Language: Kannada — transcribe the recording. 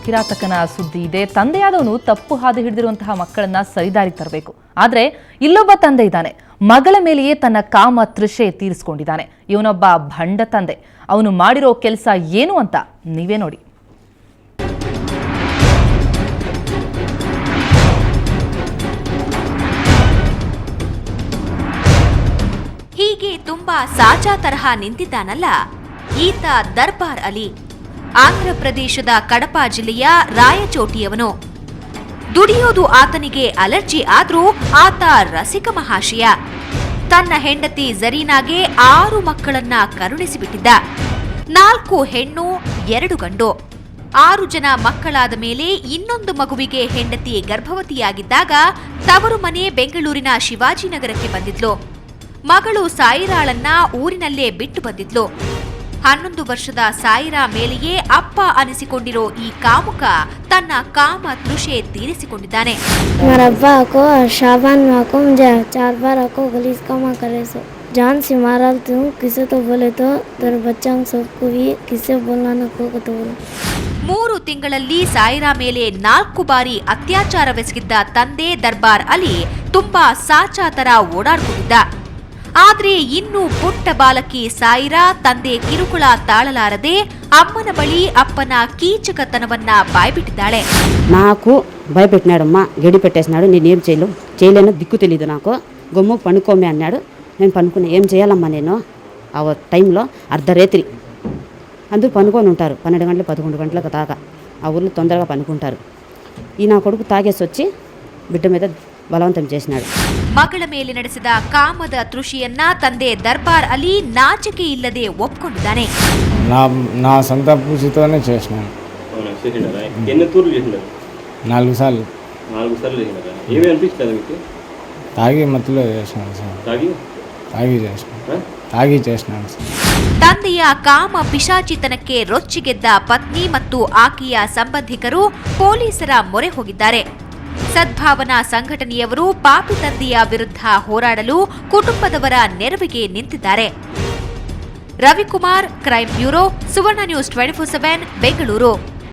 ಕಿರಾತಕನ ಸುದ್ದಿ ಇದೆ. ತಂದೆಯಾದವನು ತಪ್ಪು ಹಾದಿ ಹಿಡಿದಿರುವಂತಹ ಮಕ್ಕಳನ್ನ ಸರಿದಾರಿ ತರಬೇಕು. ಆದ್ರೆ ಇಲ್ಲೊಬ್ಬ ತಂದೆ ಇದ್ದಾನೆ, ಮಗಳ ಮೇಲೆಯೇ ತನ್ನ ಕಾಮ ತೃಷೆ ತೀರಿಸಿಕೊಂಡಿದ್ದಾನೆ. ಇವನೊಬ್ಬ ಭಂಡ ತಂದೆ. ಅವನು ಮಾಡಿರೋ ಕೆಲಸ ಏನು ಅಂತ ನೀವೇ ನೋಡಿ. ಹೀಗೆ ತುಂಬಾ ಸಾಚಾ ತರಹ ನಿಂತಿದ್ದಾನಲ್ಲ ಈತ ದರ್ಬಾರ್ ಅಲಿ. ಆಂಧ್ರ ಪ್ರದೇಶದ ಕಡಪ ಜಿಲ್ಲೆಯ ರಾಯಚೋಟಿಯವನು. ದುಡಿಯೋದು ಆತನಿಗೆ ಅಲರ್ಜಿ ಆದ್ರೂ ಆತ ರಸಿಕ ಮಹಾಶಯ. ತನ್ನ ಹೆಂಡತಿ ಜರೀನಾಗೆ 6 ಮಕ್ಕಳನ್ನ ಕರುಣಿಸಿಬಿಟ್ಟಿದ್ದ. 4 ಹೆಣ್ಣು 2 ಗಂಡು. 6 ಜನ ಮಕ್ಕಳಾದ ಮೇಲೆ ಇನ್ನೊಂದು ಮಗುವಿಗೆ ಹೆಂಡತಿ ಗರ್ಭವತಿಯಾಗಿದ್ದಾಗ ತವರು ಮನೆ ಬೆಂಗಳೂರಿನ ಶಿವಾಜಿನಗರಕ್ಕೆ ಬಂದಿದ್ಲು. ಮಗಳು ಸಾಯಿರಾಳನ್ನ ಊರಿನಲ್ಲೇ ಬಿಟ್ಟು ಬಂದಿದ್ಲು. 11 ವರ್ಷದ ಸಾಯಿರಾ ಮೇಲೆಯೇ ಅಪ್ಪ ಅನಿಸಿಕೊಂಡಿರೋ ಈ ಕಾಮುಕ ತನ್ನ ಕಾಮ ತೃಷೆ ತೀರಿಸಿಕೊಂಡಿದ್ದಾನೆ. शाबान माँ को मुझे 4 बार आपको गलीज कामा करे सो जान से मारा तू किसे तो बोले तो तेरे बच्चा सबको भी किसे बोलना न को तो बोलो. 3 ತಿಂಗಳಲ್ಲಿ ಸಾಯಿರಾ ಮೇಲೆ 4 ಬಾರಿ ಅತ್ಯಾಚಾರವೆಸಗಿದ್ದ ತಂದೆ ದರ್ಬಾರ್ ಅಲಿ ತುಂಬಾ ಸಾಚಾ ತರ ಓಡಾಡ್ಕೊಂಡಿದ್ದ. ಆದ್ರೆ ಇನ್ನು ಪುಟ್ಟ ಬಾಲಕಿ ಸಾಯಿರಾ ತಂದೆ ಕಿರುಕುಳ ತಾಳಲಾರದೆ ಅಮ್ಮನ ಬಳಿ ಅಪ್ಪನ ಕೀಚಕತನವನ್ನ బాయబెట్టిದ್ದಾಳೆ. నాకు భయపెట్టినాడమ్మా, గడి పెట్టేసినాడు. నేనేం చేయలేను, దిక్కు తెలీదు నాకు. గొమ్ము పనుకోమే అన్నాడు. నేను పనుకున్నా. ఏం చేయాలమ్మా నేను? ఆ టైంలో అర్ధరాత్రి అందరూ పనుకొని ఉంటారు. 12 గంటలు 11 గంటలకు దాకా ఆ ఊర్లో తొందరగా పనుకుంటారు. ఈ నా కొడుకు తాగేసి వచ్చి బిడ్డ మీద ಬಲವಂತ చేసినాడు. ಮಗಳ ಮೇಲೆ ನಡೆಸಿದ ಕಾಮದ ತೃಷಿಯನ್ನ ತಂದೆ ದರ್ಬಾರ್ ಅಲಿ ನಾಚಿಕೆ ಇಲ್ಲದೆ ಒಪ್ಪಿಕೊಂಡಿದ್ದಾನೆ. నా సొంత పూసితోనే చేసినాను. 4 సార్లు. ఏమి అనిపిస్తుంది మీకు? తాగి మత్తులో చేసినాను సార్. తాగి చేసినాను సార్. ತಂದೆಯ ಕಾಮ ಪಿಶಾಚಿತನಕ್ಕೆ ರೊಚ್ಚಿಗೆದ್ದ ಪತ್ನಿ ಮತ್ತು ಆಕೆಯ ಸಂಬಂಧಿಕರು ಪೊಲೀಸರ ಮೊರೆ ಹೋಗಿದ್ದಾರೆ. ಸದ್ಭಾವನಾ ಸಂಘಟನೆಯವರು ಪಾಪಿ ತಂದೆಯ ವಿರುದ್ಧ ಹೋರಾಡಲು ಕುಟುಂಬದವರ ನೆರವಿಗೆ ನಿಂತಿದ್ದಾರೆ. ರವಿಕುಮಾರ್, ಕ್ರೈಮ್ ಬ್ಯೂರೋ, ಸುವರ್ಣ ನ್ಯೂಸ್ 24/7 ಬೆಂಗಳೂರು.